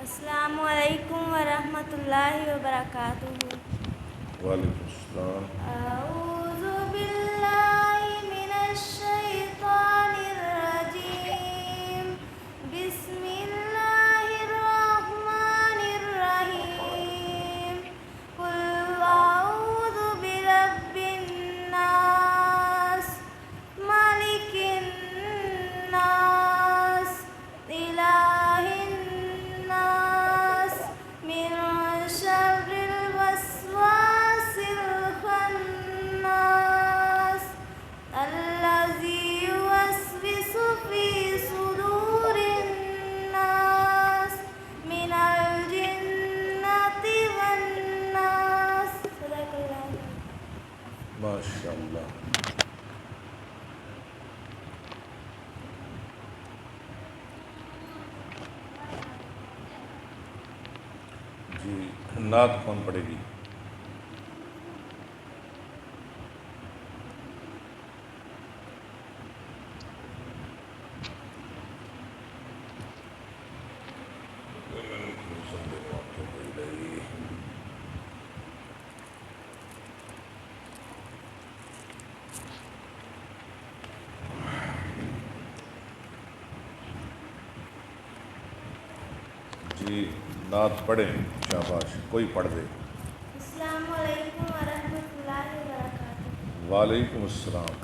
السلام علیکم ورحمۃ اللہ وبرکاتہ۔ وعلیکم السلام۔ اعوذ باللہ من الشیطان الرجیم، بسم اللہ الرحمن الرحیم، قل اعوذ برب الناس، ملک الناس، الہ الناس، من شر الوسواس الخناس، الذی یوسوس فی صدور الناس، من الجنۃ والناس۔ صدق اللہ۔ ماشاء اللہ۔ جی نعت کون پڑھے گی؟ جی نعت پڑھیں، شاباش، کوئی پڑھ دے۔ السلام علیکم ورحمۃ اللہ وبرکاتہ۔ وعلیکم السلام۔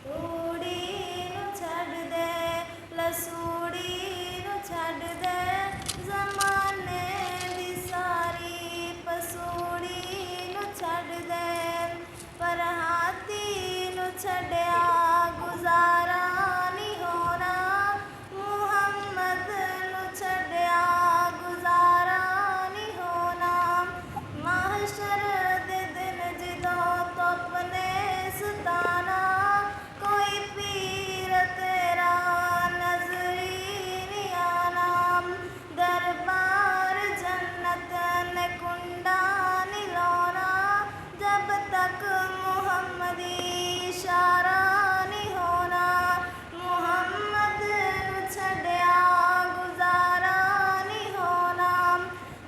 روڑی نو چھڈ دے، لسوڑی نو چھڈ دے، زمانے دی ساری پسوڑی نو چھڈ دے، پرہاتی نو چھڈیا گزارا نہیں ہونا، محمد نو چھڈیا گزارا نہیں ہونا، محشر دے دن جدوں تپ نے ستانا، کوئی پیر تیرا نظری نہیں آنا، دربار جنت نے کنڈا نہیں لانا، جب تک محمدی اشارہ نہیں ہونا، محمد نو چھڈیا گزارا نہیں ہونا،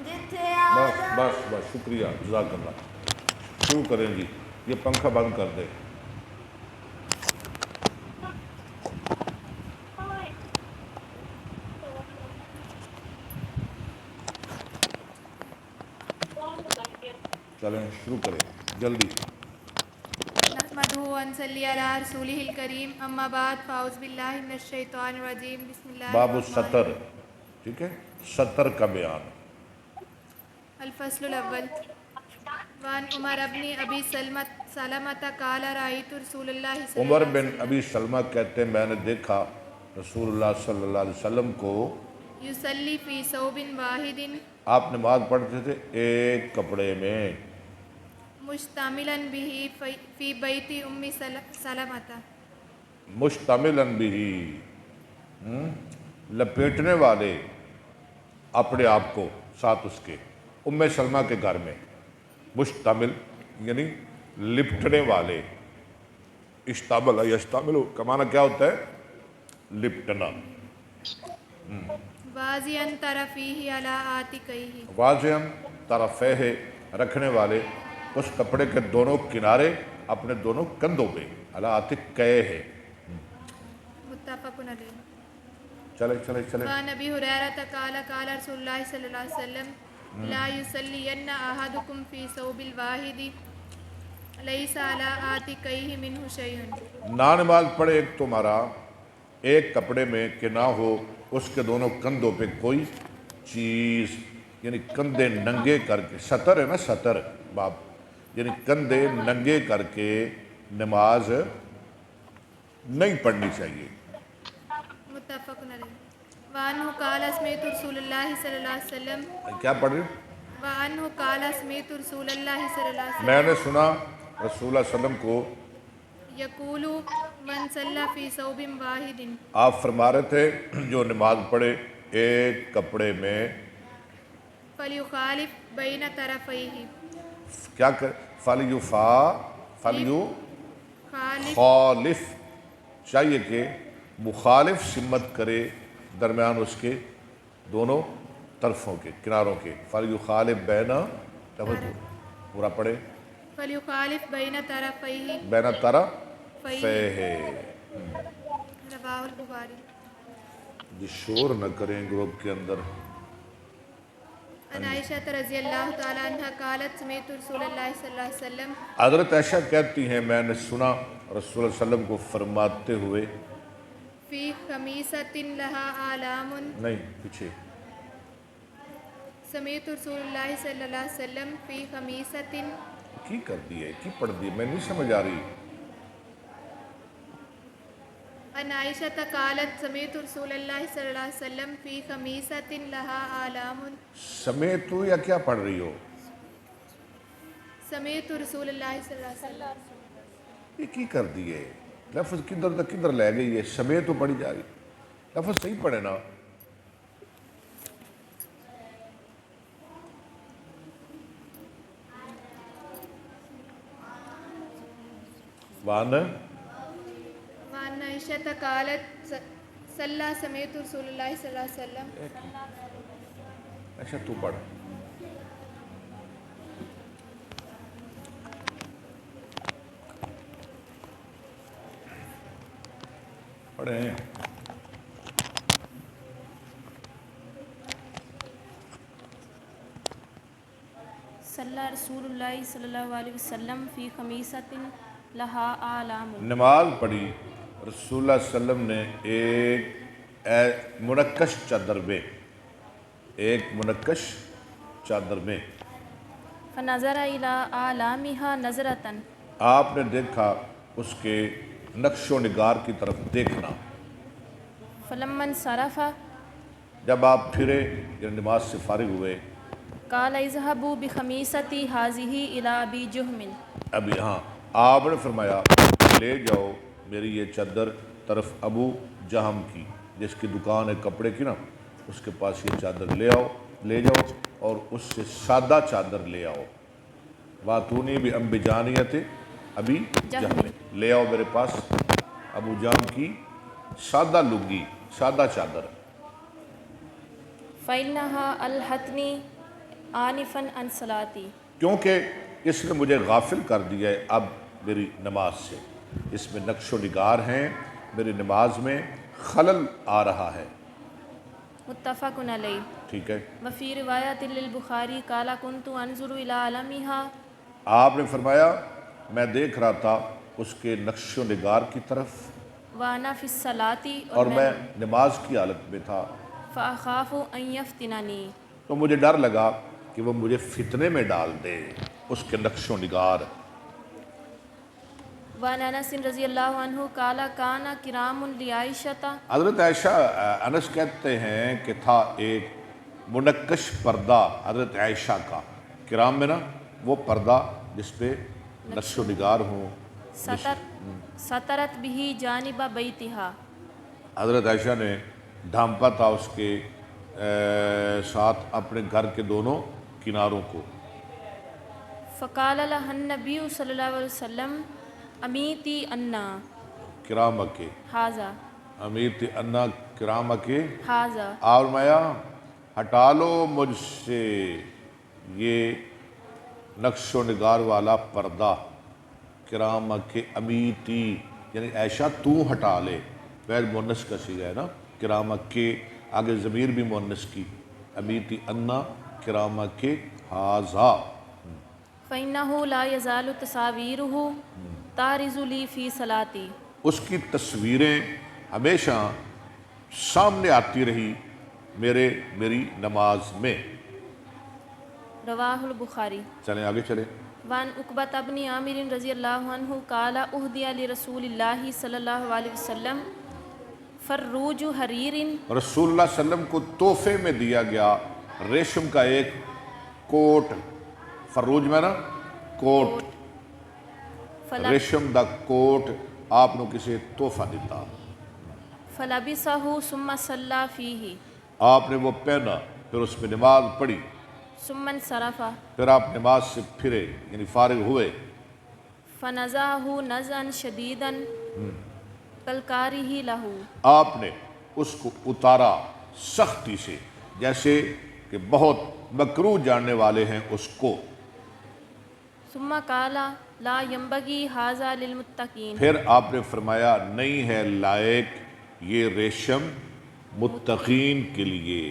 جتھے بس بس بس، شکریہ، جزاک اللہ۔ شروع کریں جی، یہ پنکھا بند کر دے۔ چلیں شروع کریں جلدی۔ نحمدہ ونصلی علی رسولہ الکریم، اما بعد فاعوذ باللہ من الشیطان الرجیم، بسم اللہ باب الرحمن السطر، ٹھیک ہے، سطر کا بیان۔ الفصل الاول، وعن عمر بن ابی سلمۃ قال رأیت رسول اللہ صلی عمر اللہ بن علیہ ابی سلمہ کہتے ہیں میں نے دیکھا رسول اللہ صلی اللہ علیہ وسلم کو وسلم یصلی فی ثوب واحد آپ نماز پڑھتے تھے ایک کپڑے میں، مشتملا به فی بیت ام سلمۃ، مشتمل بھی لپیٹنے والے اپنے آپ کو ساتھ اس کے ام سلمہ کے گھر میں، مشتمل یعنی لپٹنے والے، اشتمل یشتمل کا معنی کیا ہوتا ہے؟ لپٹنا۔ واضعا طرفیہ علی عاتقیہ، واضح طرفیہ رکھنے والے اس کپڑے کے دونوں کنارے اپنے دونوں کندھوں پہ، علی عاتقیہ ہے۔ متفق علیہ۔ چلے چلے چلے۔ وعن ابی ہریرہ قال قال رسول اللہ صلی اللہ علیہ وسلم لا یصلین احدکم فی ثوب الواحد لیس علی عاتقیہ منہ شیء، نہ نماز پڑھے ایک تمہارا ایک کپڑے میں کہ نہ ہو اس کے دونوں کندھوں پہ کوئی چیز، یعنی کندھے ننگے کر کے، سطر ہے نا سطر باب، یعنی کندھے ننگے کر کے نماز نہیں پڑھنی چاہیے۔ متفق علیہ۔ وعنہ قال سمعت رسول اللہ صلی اللہ علیہ وسلم، کیا پڑھ رہے؟ وعنہ قال سمعت رسول اللہ صلی اللہ علیہ میں وسلم نے سنا رسول اللہ صلی اللہ علیہ وسلم کو یقول من صلی فی ثوب واحد، آپ فرما رہے تھے جو نماز پڑھے ایک کپڑے میں فلیخالف بین طرفیہ، کیا کر فلیو خالف خالف، چاہیے کہ مخالف سمت کرے درمیان اس کے دونوں طرفوں کے کناروں کے فَلْيُخَالِفْ بَيْنَ پورا پڑھے فَلْيُخَالِفْ بَيْنَ طَرَفَيْهِ بین طرفیہ رواہ البخاری۔ جی شور نہ کریں گروپ کے اندر۔ عن عائشہ رضی اللہ تعالی عنہ قالت سمعت رسول اللہ صلی اللہ علیہ وسلم حضرت عائشہ کہتی ہیں میں نے سنا رسول اللہ علیہ وسلم کو فرماتے ہوئے، فی خمیصۃ لہا آلام، نہیں پیچھے، سمعت رسول اللہ صلی اللہ علیہ وسلم فی خمیصۃ، کی کر دی ہے کی پڑھ دی، میں نہیں سمجھ آ رہی۔ عن عائشہ قالت سمعت رسول اللہ صلی اللہ علیہ وسلم فی خمیصۃ لہا آلام، سمیت تو یا کیا پڑھ رہی ہو؟ سمعت رسول اللہ صلی اللہ علیہ وسلم۔ یہ کی کر دی ہے، لفظ کدھر تک کدھر لے گئی ہے، سمیت تو پڑھی جا رہی، لفظ صحیح پڑھے نا۔ وان وعن عائشہ قالت صلی سمعت رسول اللہ صلی اللہ علیہ وسلم، اچھا تو پڑھ، پڑھیں۔ صلی رسول اللہ صلی اللہ علیہ وسلم فی خمیصۃ لہا آلام، نماز پڑھی رسول اللہ صلی اللہ علیہ وسلم نے ایک منقش چادر میں، ایک منقش چادر میں، فنظر الی آلامہا نظرۃ، آپ نے دیکھا اس کے نقش و نگار کی طرف دیکھنا، فلما انصرف جب آپ پھرے یا نماز سے فارغ ہوئے، قال اذهبوا بخمیصتی هذه الی ابی جہم، ابھی ہاں آپ نے فرمایا لے جاؤ میری یہ چادر طرف ابو جہم کی، جس کی دکان ہے کپڑے کی نا، اس کے پاس یہ چادر لے جاؤ اور اس سے سادہ چادر لے آؤ، واتونی بھی انبجانیت ابھی جہم، لے آؤ میرے پاس ابو جہم کی سادہ لنگی، سادہ چادر، فإنها الحتنی آنفا عن صلاتی، کیونکہ اس نے مجھے غافل کر دیا ہے اب میری نماز سے، اس میں نقش و نگار ہیں، میری نماز میں خلل آ رہا ہے۔ متفق علیہ۔ ٹھیک ہے، وفی روایت للبخاری قال کنت انظر الی علمہا، آپ نے فرمایا میں دیکھ رہا تھا اس کے نقش و نگار کی طرف، وانا فی الصلاۃ، اور میں نماز کی حالت میں تھا، فاخاف ان یفتننی، تو مجھے ڈر لگا کہ وہ مجھے فتنے میں ڈال دے اس کے نقش و نگار۔ وعن انس رضی اللہ عنہ قال کان کرام لعائشہ، حضرت عائشہ انس کہتے ہیں کہ تھا ایک منقش پردہ حضرت عائشہ کا، کرام میں نا وہ پردہ جس پہ نقش و نگار ہوں، سترت بھی جانب بیتہا، حضرت عائشہ نے ڈھانپا تھا اس کے ساتھ اپنے گھر کے دونوں کناروں کو۔ فقال لها النبی صلی اللہ علیہ وسلم امیتی انا کرام کے حاذا، امیت انا کرام کے، حاذا، اور مایا ہٹا لو مجھ سے یہ نقش و نگار والا پردہ، کرام کے امیتی یعنی عائشہ تو ہٹا لے، غیر مونس کا صیغہ ہے نا، کرام کے آگے ضمیر بھی مونس کی، امیتی انا کرام کے حاذا، فإنه لا يزال تصاویرہ تارز لی فی صلاتی، اس کی تصویریں ہمیشہ سامنے آتی رہی میری نماز میں۔ رواہ البخاری۔ چلیں آگے چلیں۔ وعن عقبۃ بن عامر رضی اللہ عنہ قال اہدی لرسول اللہ صلی اللہ علیہ وسلم فروج حریر، رسول اللہ صلی اللہ علیہ وسلم کو تحفے میں دیا گیا ریشم کا ایک کوٹ، فروج میں نا کوٹ، ریشم دا کوٹ آپ نے کسی تحفہ دیتا، فلبسہ ثم صلی فیہ، آپ نے وہ پہنا پھر اس میں نماز پڑھی، ثم انصرف، پھر آپ نماز سے پھرے یعنی فارغ ہوئے، فنزعہ نزعا شدیدا کالکارہ لہ، آپ نے اس کو اتارا سختی سے، جیسے کہ بہت مکروہ جاننے والے ہیں اس کو۔ ثم قال لا ينبغي هذا للمتقین، پھر آپ نے فرمایا نہیں ہے لائق یہ ریشم متقین کے لیے،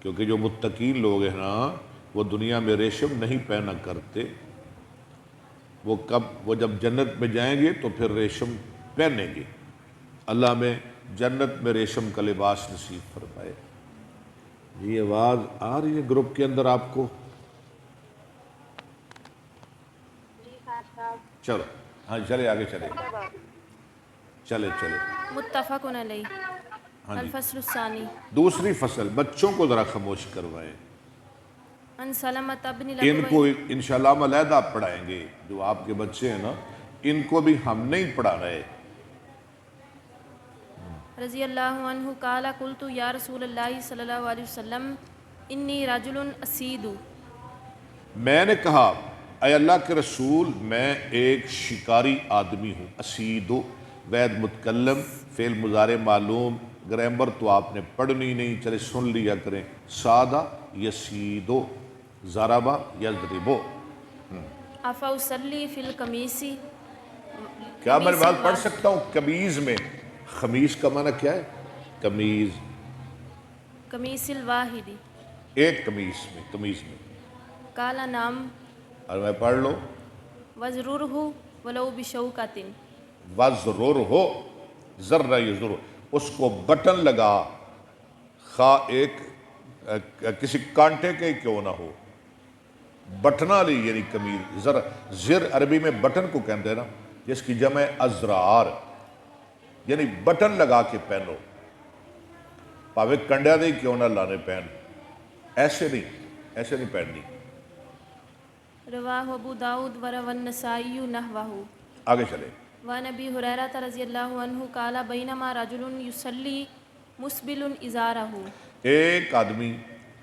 کیونکہ جو متقین لوگ ہیں نا وہ دنیا میں ریشم نہیں پہنا کرتے، وہ جب جنت میں جائیں گے تو پھر ریشم پہنیں گے۔ اللہ میں جنت میں ریشم کا لباس نصیب فرمائے۔ یہ آواز آ رہی ہے گروپ کے اندر آپ کو؟ چلو ہاں چلے آگے چلے متفق علیہ۔ ہاں جی، الفصل الثانی دوسری فصل، بچوں کو ذرا خاموش کروائیں، ان سلمۃ بن ان کو الاکوع انشاءاللہ ہم علیحدہ پڑھائیں گے۔ جو آپ کے بچے ہیں نا ان کو بھی ہم نہیں پڑھا رہے۔ رضی اللہ عنہ قال قلت یا رسول اللہ صلی اللہ علیہ وسلم انی رجل اسید، میں نے کہا اے اللہ کے رسول میں ایک شکاری آدمی ہوں۔ اسیدو وید متکلم، فعل مضارع معلوم، گرامر تو آپ نے پڑھنی نہیں، چلے سن لیا کریں۔ سادہ یسیدو، ضربہ یضربو۔ افاصلی فی القمیص، کیا میں بات پڑھ سکتا ہوں قمیض میں؟ خمیص کا معنی کیا ہے؟ قمیض، قمیص الواحد، ایک قمیض میں۔ قال نام اور میں پڑھ لو، وزررہ ولو بشوکۃ، وَزْرُرْ ہو، ذرہ یزر، اس کو بٹن لگا، خواہ ایک کسی کانٹے کے کیوں نہ ہو، بٹنا لی یعنی قمیض۔ زر عربی میں بٹن کو کہتے ہیں نا، جس کی جمع ازرار، یعنی بٹن لگا کے پہنو، پاوے کنڈیا دے کیوں نہ لانے پہن، ایسے نہیں پہننی۔ رواہ ابو داود وروى النسائی نحوہ۔ آگے چلے۔ وعن ابی ہریرہ رضی اللہ عنہ قال بینما رجل یصلی مسبل ازارہ، ایک آدمی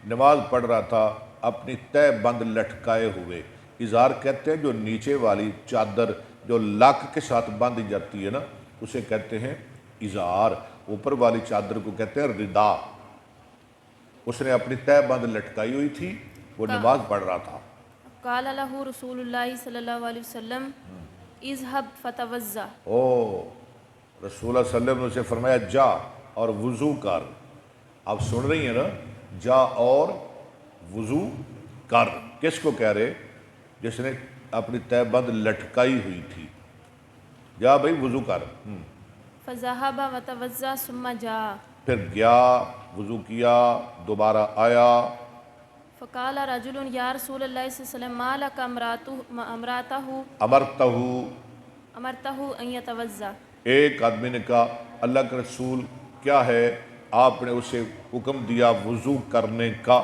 نماز پڑھ رہا تھا اپنی تہ بند لٹکائے ہوئے۔ ازار کہتے ہیں جو نیچے والی چادر جو لاک کے ساتھ باندھی جاتی ہے نا اسے کہتے ہیں ازار، اوپر والی چادر کو کہتے ہیں ردا۔ اس نے اپنی تہ بند لٹکائی ہوئی تھی، وہ نماز پڑھ رہا تھا۔ قال له رسول اللہ صلی اللہ علیہ وسلم اذهب فتوضا، او رسول اللہ صلی اللہ علیہ وسلم نے اسے فرمایا جا اور وضو کر۔ آپ سن رہی ہیں نا، جا اور وضو کر، کس کو کہہ رہے؟ جس نے اپنی تہ بند لٹکائی ہوئی تھی، جا بھائی وضو کر۔ فذهب وتوضا ثم جاء، پھر گیا وضو کیا، دوبارہ آیا۔ فقال رجل یا رسول اللہ صلی اللہ علیہ وسلم ما لک امرتہ ان یتوضا، ایک آدمی نے کہا اللہ کے رسول کیا ہے آپ نے اسے حکم دیا وضو کرنے کا؟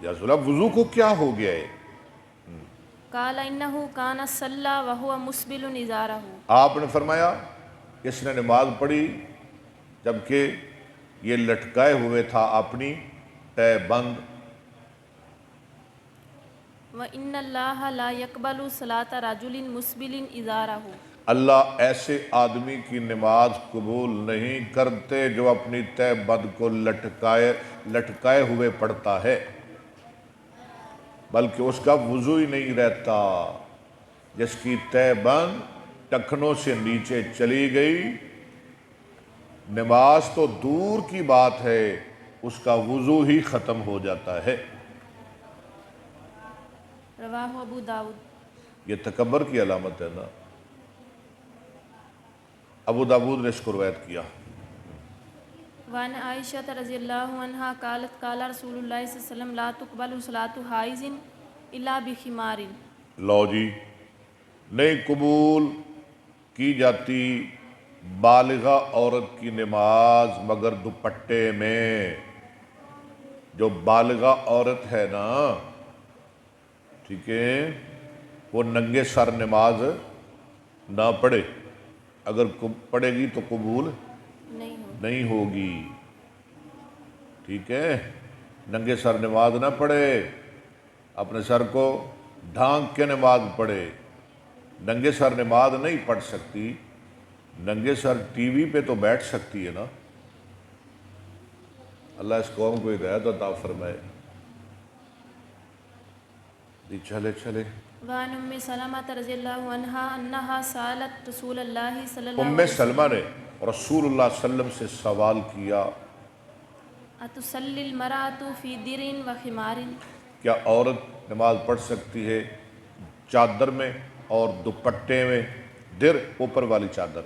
یا رسول اللہ وضو کو کیا ہو گیا ہے؟ قال انہ کان صلی وہو مسبل ازارہ، آپ نے فرمایا اس نے نماز پڑھی جبکہ یہ لٹکائے ہوئے تھا اپنی تہ بند۔ وَإِنَّ اللَّهَ لَا يَقْبَلُ صَلَاةَ رَجُلٍ مُسْبِلٍ إِزَارَهُ، اللہ ایسے آدمی کی نماز قبول نہیں کرتے جو اپنی تہ بند کو لٹکائے ہوئے پڑھتا ہے، بلکہ اس کا وضو ہی نہیں رہتا۔ جس کی تہ بند ٹخنوں سے نیچے چلی گئی، نماز تو دور کی بات ہے، اس کا وضو ہی ختم ہو جاتا ہے۔ رواہ ابو داود۔ یہ تکبر کی علامت ہے نا۔ ابو داود نے اس کو روایت کیا۔ وعن عائشہ رضی اللہ عنہا قالت قال رسول اللہ صلی اللہ علیہ وسلم لا تقبل صلاة حائض الا بخمار، لو جی، نہیں قبول کی جاتی بالغہ عورت کی نماز مگر دوپٹے میں۔ جو بالغہ عورت ہے نا، ٹھیک ہے، وہ ننگے سر نماز نہ پڑھے، اگر پڑھے گی تو قبول نہیں ہوگی، ٹھیک ہے؟ ننگے سر نماز نہ پڑھے، اپنے سر کو ڈھانک کے نماز پڑھے۔ ننگے سر نماز نہیں پڑھ سکتی، ننگے سر ٹی وی پہ تو بیٹھ سکتی ہے نا، اللہ اس قوم کو ہدایت عطا فرمائے. جی چلے چلے. وعن ام سلمہ رضی اللہ عنہا انہا سالت رسول اللہ صلی اللہ ام علیہ سلمہ نے رسول اللہ صلی اللہ علیہ وسلم سے سوال کیا اتصلی المرأۃ فی در و خمار، کیا عورت نماز پڑھ سکتی ہے چادر میں اور دوپٹے میں؟ در اوپر والی چادر.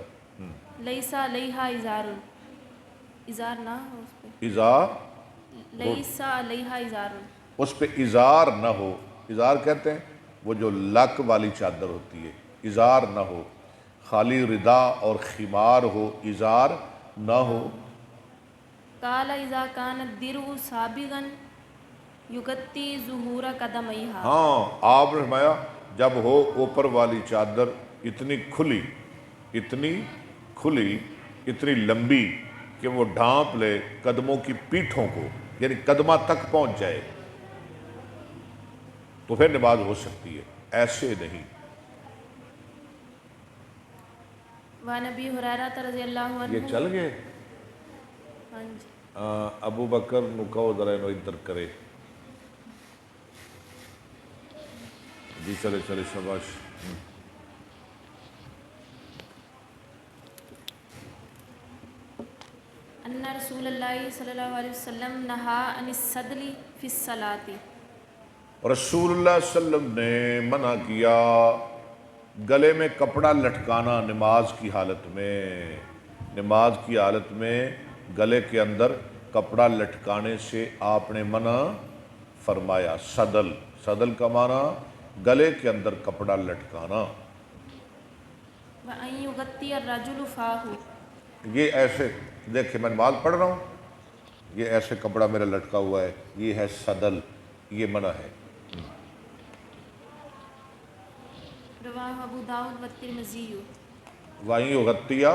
لیس علیہا ازار، ازار نہ ہو اس پہ، ازار لیس علیہا ازار، اس پہ ازار نہ ہو. ازار کہتے ہیں وہ جو لک والی چادر ہوتی ہے، ازار نہ ہو. خالی ردا اور خمار ہو، ازار نہ ہو. قال اذا کان الدرع سابغا یغطی ظہور قدمیہا، ہاں آپ نے فرمایا جب ہو اوپر والی چادر اتنی کھلی، اتنی کھلی، اتنی لمبی کہ وہ ڈھانپ لے قدموں کی پیٹھوں کو، یعنی قدمہ تک پہنچ جائے، تو پھر نماز ہو سکتی ہے، ایسے نہیں. وعن ابی ہریرہ رضی اللہ عنہ، یہ چل گئے. ہاں جی، ابو بکر نکو ذرا انہوں ادھر کرے. جی چلے چلے شاباش. ان رسول اللہ صلی اللہ علیہ وسلم نہا عن السدل فی الصلاۃ، رسول اللہ صلی اللہ علیہ وسلم نے منع کیا گلے میں کپڑا لٹکانا نماز کی حالت میں. نماز کی حالت میں گلے کے اندر کپڑا لٹکانے سے آپ نے منع فرمایا. صدل، صدل کا معنی گلے کے اندر کپڑا لٹکانا. وان یغطی الرجل فاہ، یہ ایسے دیکھیں میں نماز پڑھ رہا ہوں، یہ ایسے کپڑا میرا لٹکا ہوا ہے، یہ ہے صدل، یہ منع ہے. رواہ ابو داؤد والترمذی. وہیں غطیہ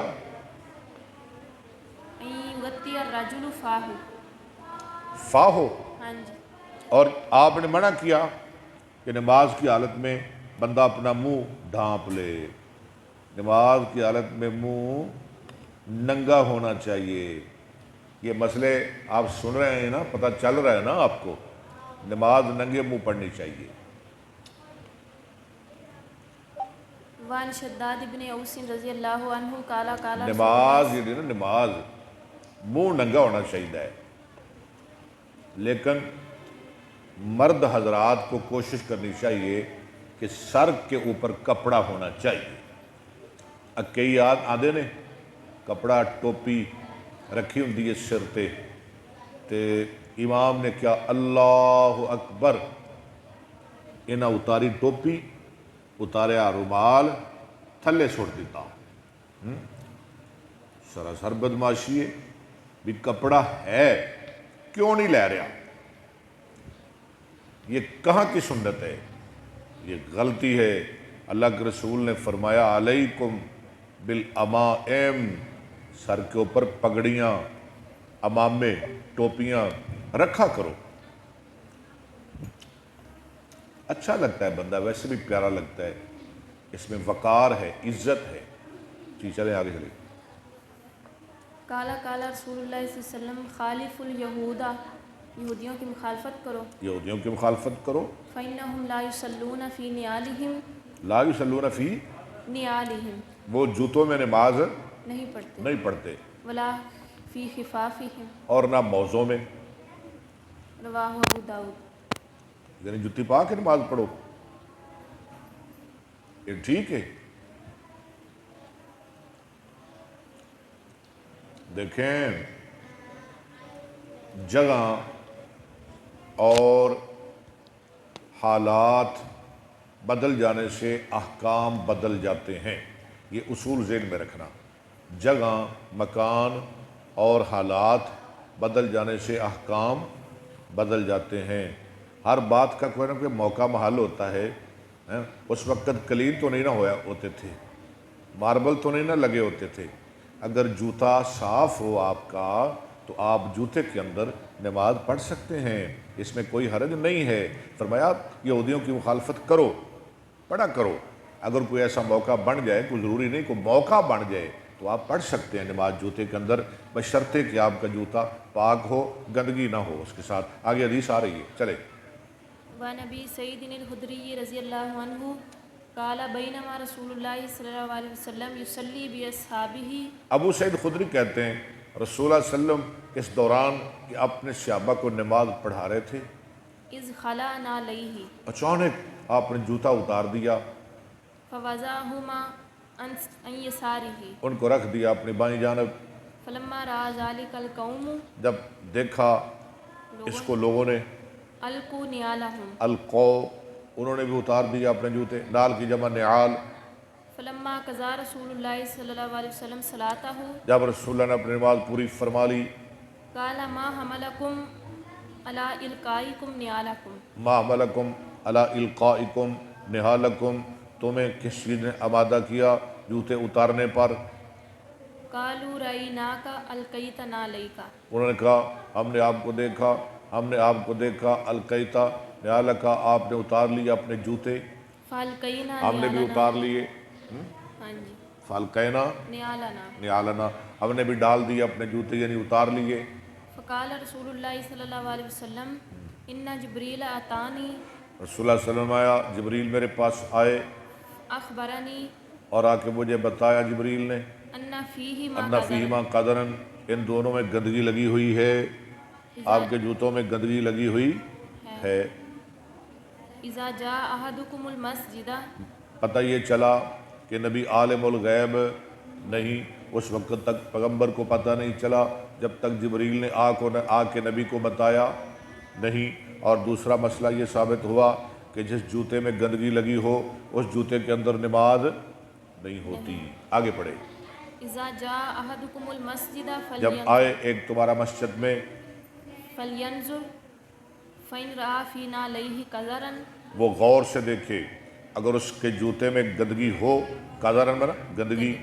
ان یغطی الرجل فاہ، فاہو، ہاں جی، اور آپ نے منع کیا کہ نماز کی حالت میں بندہ اپنا منہ ڈھانپ لے. نماز کی حالت میں منہ ننگا ہونا چاہیے. یہ مسئلے آپ سن رہے ہیں نا، پتہ چل رہا ہے نا آپ کو. نماز ننگے منہ پڑھنی چاہیے. وعن شداد بن اوس رضی اللہ عنہ قال قال نماز یہ نا نماز منہ ننگا ہونا چاہیے، لیکن مرد حضرات کو کوشش کرنی چاہیے کہ سر کے اوپر کپڑا ہونا چاہیے. کئی آدھے نے کپڑا ٹوپی رکھی ہوندی ہے سر تے امام نے کیا اللہ اکبر، انہاں اتاری ٹوپی، اتاریا رومال، تھلے چھوڑ دیتا. سراسر بدماشی ہے بھی کپڑا ہے کیوں نہیں لے رہا. یہ کہاں کی سنت ہے؟ یہ غلطی ہے. اللہ کے رسول نے فرمایا علیکم بالامائم، سر کے اوپر پگڑیاں، امامے، ٹوپیاں رکھا کرو. اچھا لگتا ہے بندہ، ویسے بھی پیارا لگتا ہے، اس میں وقار ہے، عزت ہے. جی چلیں آگے چلیں. قال قال رسول اللہ صلی اللہ علیہ وسلم خالف الیہود، یہودیوں کی مخالفت کرو. یہودیوں کی مخالفت کرو. فإنہم لا یصلون فی نعالہم، لا یصلون فی، نعالہم، وہ جوتوں میں نماز نہیں پڑھتے، نہیں پڑھتے، ولا فی خفافہم، اور نہ موزوں میں. رواہ ابو داؤد. یعنی جتی پا کے نماز پڑھو، یہ ٹھیک ہے. دیکھیں جگہ اور حالات بدل جانے سے احکام بدل جاتے ہیں. یہ اصول ذہن میں رکھنا. جگہ، مکان اور حالات بدل جانے سے احکام بدل جاتے ہیں. ہر بات کا کوئی نہ کوئی موقع محل ہوتا ہے. اس وقت کلین تو نہیں نہ ہوتے تھے، ماربل تو نہیں نہ لگے ہوتے تھے. اگر جوتا صاف ہو آپ کا تو آپ جوتے کے اندر نماز پڑھ سکتے ہیں، اس میں کوئی حرج نہیں ہے. فرمایا یہودیوں کی مخالفت کرو، پڑھا کرو. اگر کوئی ایسا موقع بن جائے، کوئی ضروری نہیں کوئی موقع بن جائے تو آپ پڑھ سکتے ہیں نماز جوتے کے اندر، بشرطے کہ آپ کا جوتا پاک ہو، گندگی نہ ہو اس کے ساتھ۔ آگے حدیث آ رہی ہے، چلے۔ وعن ابی سعید الخدری رضی اللہ عنہ قال بینما رسول اللہ صلی اللہ علیہ وسلم یصلی باصحابہ، ابو سعید خدری کہتے ہیں رسول اللہ صلی اللہ علیہ وسلم اس دوران کہ اپنے صحابہ کو نماز پڑھا رہے تھے، اذ خلا نعلیہ اچانک آپ نے جوتا اتار دیا، فوضعہما عن یسارہ، ان کو رکھ دیا اپنی بائیں جانب۔ فلما رأى ذلك القوم جب دیکھا اس کو لوگوں نے، القوا نعالہم، القو، انہوں نے بھی اتار دیا اپنے جوتے، نال کی جمع نعال۔ فلما قضا رسول اللہ صلی اللہ علیہ وسلم صلاتہ جب رسول اللہ نے اپنی نماز پوری فرما لی، قال ما حملکم علی القائکم نعالکم، ما حملکم علی القائکم نہالکم، تمہیں کس چیز نے آمادہ کیا جوتے اتارنے پر؟ قالوا رأیناک القیت نعلیک، انہوں نے کہا ہم نے آپ کو دیکھا، القیتا نہالکا، آپ نے اتار لیے اپنے جوتے، فالقینا ہم نے بھی اتار لیے، ہاں جی فالقینا نعالنا، نعالنا، ہم نے بھی ڈال دیے اپنے جوتے یعنی اتار لیے۔ فقال رسول اللہ صلی اللہ علیہ وسلم ان جبریل اتانی رسول اللہ صلی اللہ علیہ وسلم آیا، جبریل میرے پاس آئے اخبرنی اور آ کے مجھے بتایا جبریل نے، ان فیہ ما ان فیہما قدرن، ان دونوں میں گندگی لگی ہوئی ہے، آپ کے جوتوں میں گندگی لگی ہوئی ہے۔ اذا جاء احدکم المسجد، پتہ یہ چلا کہ نبی عالم الغیب نہیں، اس وقت تک پیغمبر کو پتہ نہیں چلا جب تک جبریل نے آ کے نبی کو بتایا نہیں۔ اور دوسرا مسئلہ یہ ثابت ہوا کہ جس جوتے میں گندگی لگی ہو اس جوتے کے اندر نماز نہیں ہوتی۔ آگے پڑھے۔ اذا جاء احدکم المسجد جب آئے ایک تمہارا مسجد میں، فلینظر فإن رأى فی نعلیہ قذرا، وہ غور سے دیکھے اگر اس کے جوتے میں گندگی ہو، قذرن میں گندگی،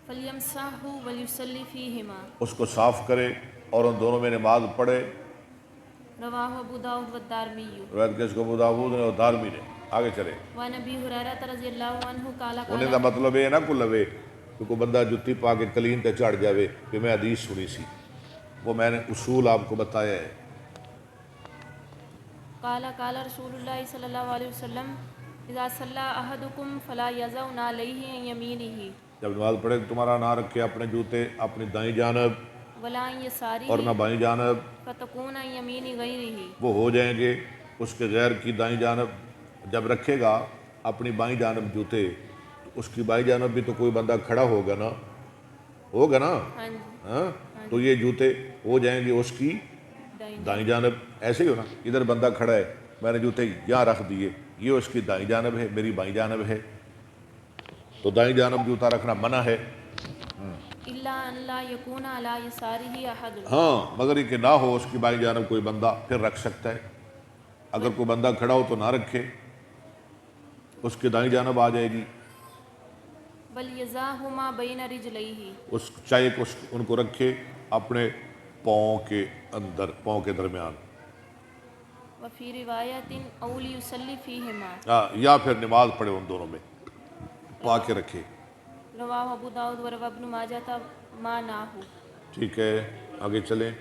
فلیمسحہ ولیصلی فیہما، اس کو صاف کرے اور ان دونوں میں نماز پڑھے۔ رواہ ابو داؤد والدارمی۔ روایت کس کو؟ ابو داؤد نے اور دارمی نے۔ آگے چلے۔ وعن ابی ہریرہ رضی اللہ عنہ قال انہیں دا مطلب یہ نہ کو لوے کہ کوئی بندہ جتی پا کے کلین تے چڑھ جاوے کہ میں حدیث سنی سی، وہ میں نے اصول آپ کو بتایا ہے۔ قال قال رسول اللہ صلی اللہ علیہ وسلم اذا صلی احدکم فلا یضع نعلیہ عن یمینہ، جب نماز پڑھے تو تمہارا نہ رکھے اپنے جوتے اپنی دائیں جانب ولا عن یسارہ اور نہ بائیں جانب، فتکون عن یمین غیرہ، وہ ہو جائیں گے اس کے غیر کی دائیں جانب۔ جب رکھے گا اپنی بائیں جانب جوتے تو اس کی بائیں جانب بھی تو کوئی بندہ کھڑا ہوگا نا، ہاں جی ہاں، تو یہ جوتے ہو جائیں گے اس کی دائیں جانب۔ ایسے ہی ہونا، ادھر بندہ کھڑا ہے، میں نے جوتے یہاں رکھ دیے، یہ اس کی دائیں جانب ہے، میری بائیں جانب ہے، تو دائیں جانب جوتا رکھنا منع ہے۔ الا ان لا یکون علی یسارہ احد، ہاں، مگر یہ کہ نہ ہو اس کی بائیں جانب کوئی بندہ، پھر رکھ سکتا ہے۔ اگر کوئی بندہ کھڑا ہو تو نہ رکھے، اس کی دائیں جانب آ جائے گی۔ بل یضعہما بین رجلیہ، اس چاہے کہ ان کو رکھے اپنے پاؤں کے اندر، پاؤں کے درمیان، وفی روایت او لیصلی فیہما، یا پھر نماز پڑھے ان دونوں میں، پا کے رکھے۔ رواہ ابو داؤد وروى ابن ماجہ معناہ۔ ٹھیک ہے، آگے چلیں۔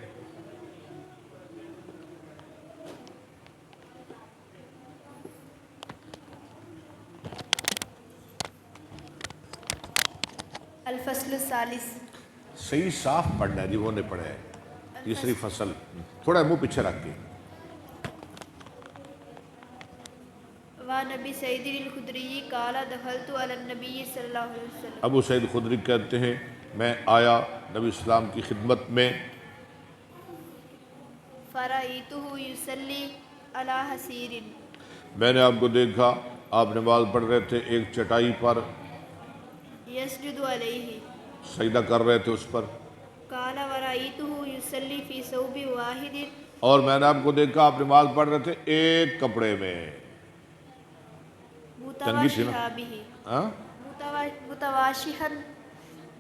الفصل الثالث، صحیح صاف پڑھنا ہے جی، وہ نے پڑھا ہے تیسری فصل، تھوڑا منہ پیچھے رکھ کے۔ وعن ابی سعید الخدری قال دخلت علی النبی صلی اللہ علیہ وسلم، ابو سعید خدری کہتے ہیں میں آیا نبی اسلام کی خدمت میں، فرأیتہ یصلی علی حصیر، میں نے آپ کو دیکھا آپ نماز پڑھ رہے تھے ایک چٹائی پر، یسجد علیہ، سجدہ کر رہے تھے اس پر۔ قال ورأیتہ یصلی فی ثوب واحد، اور میں نے آپ کو دیکھا آپ نماز پڑھ رہے تھے ایک کپڑے میں، تنگی تھی نا؟ متواشحا بہ، ہاں متواشحا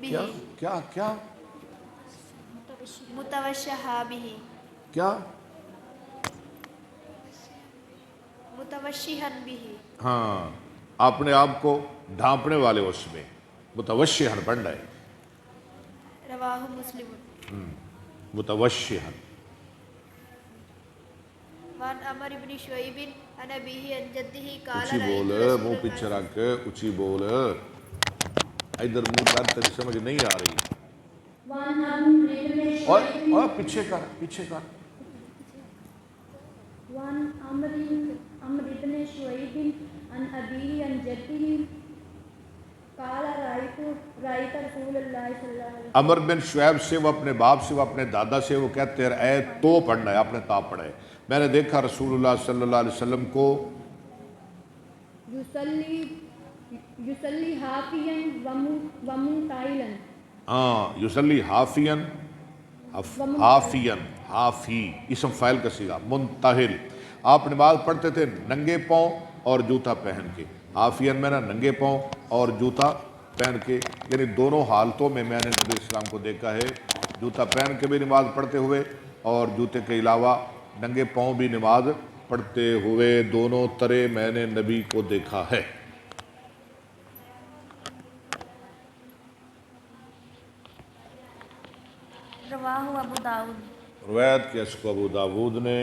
کیا بہ، کیا کیا متوشحا بہ، کیا؟ متوشحا بہ، ہاں، اپنے آپ کو ڈھانپنے والے اس میں، متوشحن پڑھنا ہے، رواہ مسلم متوشحن۔ وان عمر بن شعیب عن ابیہ عن جدہ قال اچھی رأیت بول، رسول منہ اللہ پیچھے رکھ کے اچھی بول، ادھر منہ کر، تیری سمجھ نہیں آ رہی، اور پیچھے کر، پیچھے کر۔ وعن عمرو بن شعيب عن أبيه عن جده قال رأيت رسول الله صلى الله عليه وسلم۔ عمر بن شعیب سے، وہ اپنے باپ سے، وہ اپنے دادا سے، وہ کہتے ہیں اے تو پڑھنا ہے، آپ نے تا پڑھا ہے، میں نے دیکھا رسول اللہ صلی اللہ علیہ وسلم کو يصلي حافيا ومنتعلا۔ یصلی حافین، حافین، حافی اسم فاعل کا صیغہ، منتحل، آپ نماز پڑھتے تھے ننگے پاؤں اور جوتا پہن کے، حافین میں نا ننگے پاؤں اور جوتا پہن کے، یعنی دونوں حالتوں میں نے نبی اسلام کو دیکھا ہے، جوتا پہن کے بھی نماز پڑھتے ہوئے اور جوتے کے علاوہ ننگے پاؤں بھی نماز پڑھتے ہوئے، دونوں طرح میں نے نبی کو دیکھا ہے۔ رواہ ابو داود۔ روایت کے اس کو ابو داود نے۔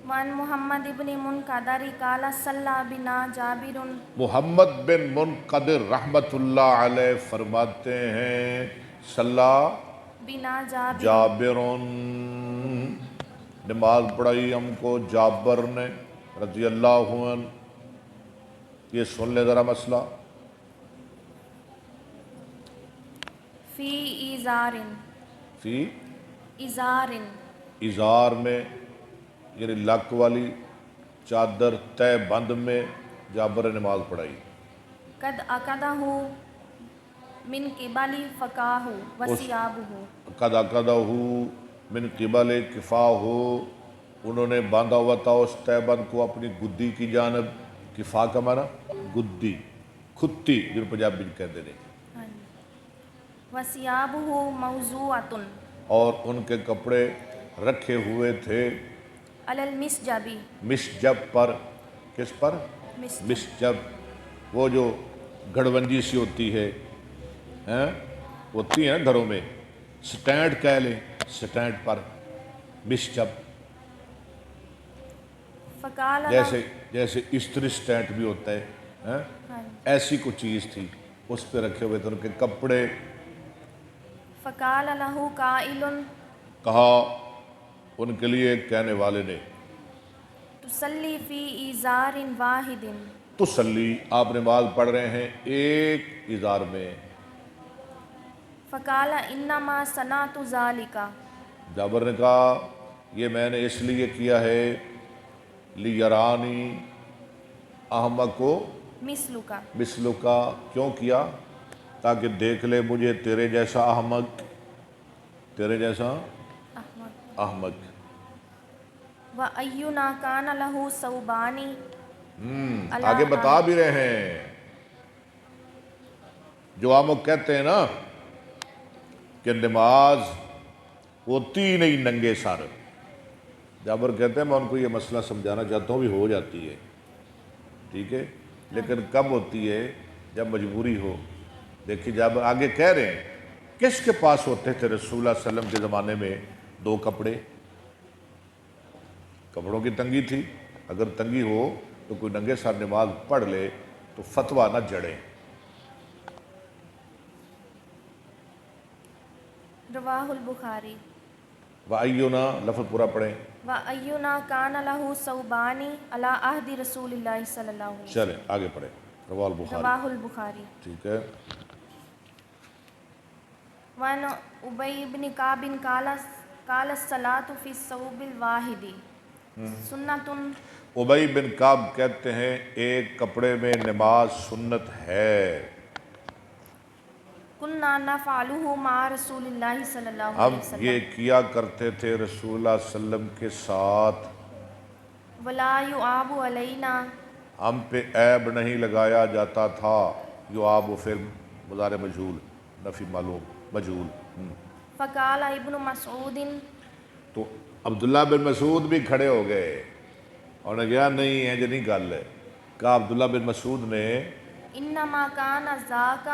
وعن محمد ابن منقدر قال صلی بنا جابر۔ محمد بن منقدر رحمت اللہ علیہ فرماتے ہیں صلی بنا جابر، جابر، نماز پڑھائی ہم کو جابر نے رضی اللہ عنہ۔ یہ سن لے ذرا مسئلہ، فی ایزار، فی ایزار، اظہار میں یعنی لک والی چادر تہ بند میں جابر نے نماز پڑھائی، قد عقدہ من قبل فقاہ وثیابہ، قد عقدہ من قبل کفاہ، انہوں نے باندھا ہوا تھا اس تہ بند کو اپنی گدی کی جانب، کفا کا معنی گدی، کھتی جن پنجابی میں کہتے ہیں، وثیابہ موضوعۃ، اور ان کے کپڑے رکھے ہوئے تھے علی المسجب، مسجب پر، کس پر؟ مسجب، وہ جو گھڑونجی سی ہوتی ہے، ہوتی ہیں گھروں میں، سٹینڈ کہہ لیں، سٹینڈ پر مسجب، فقال جیسے استری سٹینڈ بھی ہوتا ہے، ایسی کوئی چیز تھی، اس پہ رکھے ہوئے تھے ان کے کپڑے۔ فقال لہ قائل، کہا ان کے لیے ایک کہنے والے نے، تصلی فی ایزار واحد، تسلی، آپ نماز پڑھ رہے ہیں ایک ازار میں، فقال انما صنعت ذالک، جابر نے کہا یہ میں نے اس لیے کیا ہے، لیرانی احمق مثلک، مثلک، کیوں کیا؟ تاکہ دیکھ لے مجھے تیرے جیسا احمق، تیرے جیسا احمق۔ وَأَيُّنَا كَانَ لَهُ ثَوْبَانِ، آگے بتا بھی رہے ہیں، جو احمق کہتے ہیں نا کہ نماز ہوتی ہی نہیں ننگے سر، جابر کہتے ہیں میں ان کو یہ مسئلہ سمجھانا چاہتا ہوں، بھی ہو جاتی ہے، ٹھیک ہے، لیکن کب ہوتی ہے؟ جب مجبوری ہو۔ دیکھیے جابر آگے کہہ رہے ہیں کس کے پاس ہوتے تھے رسول اللہ صلی اللہ علیہ وسلم کے زمانے میں دو کپڑے؟ کپڑوں کی تنگی تھی، اگر تنگی ہو تو کوئی ننگے سر نماز پڑھ لے تو فتویٰ نہ جڑے۔ رواہ البخاری۔ وَأَيُّنَا، لفظ پورا پڑھیں۔ وَأَيُّنَا كَانَ لَهُ ثَوْبَانِ عَلَىٰ عَهْدِ رسول اللہ صلی اللہ علیہ وسلم۔ چلیں آگے پڑھیں، رواہ البخاری، رواہ البخاری۔ ٹھیک ہے۔ وعن ابی بن کعب قال الصلاۃ فی الثوب الواحد سنۃ، ابی بن کعب کہتے ہیں ایک کپڑے میں نماز سنت ہے، کنا نفعلہ مع رسول اللہ صلی اللہ ہم علیہ وسلم، یہ کیا کرتے تھے رسول اللہ صلی اللہ علیہ وسلم کے ساتھ، ولا یعاب علینا، ہم پہ عیب نہیں لگایا جاتا تھا، یعاب فعل مضارع مجہول، نفی معلوم مجہول۔ فقال ابن مسعود، تو عبداللہ بن مسعود بھی کھڑے ہو گئے اور نے کہا نہیں ہے جو نہیں گل ہے، کہا عبداللہ بن مسعود نے، انما کان ذاک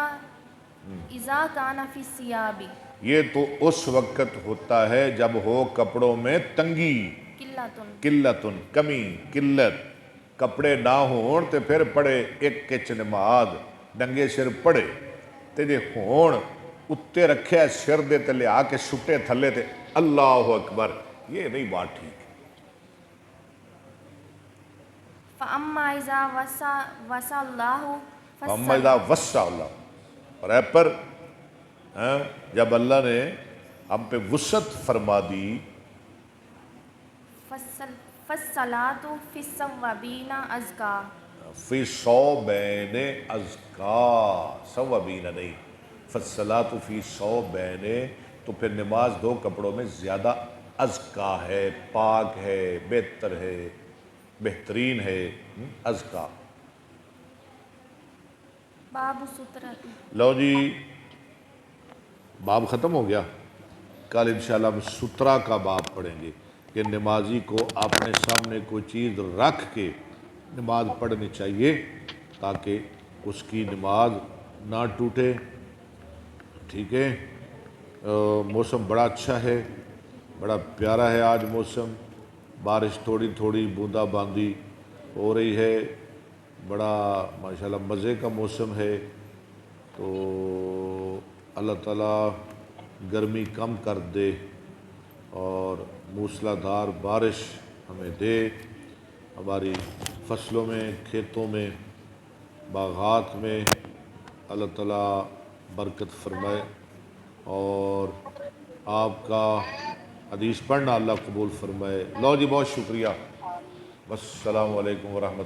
اذا کان فی الثیاب یہ تو اس وقت ہوتا ہے جب ہو کپڑوں میں تنگی، قلتن کمی، قلت، کپڑے نہ ہون تے پھر پڑھے ایک کچ نماز ننگے سر پڑھے تے جے ہون اتے رکھے سر دے تے لے آ کے سٹے تھلے تے اللہ اکبر، یہ نہیں بات ٹھیک۔ فاما اذا وسع اللہ محمد اذا وسع اللہ، اور اے پر جب اللہ نے ہم پہ وسعت فرما دی، فالصلاۃ فی الصوابین ازکا، فی صوبین ازکا، صوابین نہیں، فالصلاۃ فی صوبین، تو پھر نماز دو کپڑوں میں زیادہ ازکا ہے، پاک ہے، بہتر ہے، بہترین ہے، ازکا۔ باب سترۃ۔ لو جی باب ختم ہو گیا، کل انشاءاللہ ہم سترہ کا باب پڑھیں گے کہ نمازی کو اپنے سامنے کوئی چیز رکھ کے نماز پڑھنی چاہیے تاکہ اس کی نماز نہ ٹوٹے، ٹھیک ہے۔ موسم بڑا اچھا ہے، بڑا پیارا ہے آج موسم، بارش تھوڑی تھوڑی بوندا باندی ہو رہی ہے، بڑا ماشاءاللہ مزے کا موسم ہے، تو اللہ تعالیٰ گرمی کم کر دے اور موسلا دھار بارش ہمیں دے، ہماری فصلوں میں، کھیتوں میں، باغات میں اللہ تعالیٰ برکت فرمائے، اور آپ کا حدیث پڑھنا اللہ قبول فرمائے۔ لو جی بہت شکریہ، السلام علیکم ورحمۃ اللہ۔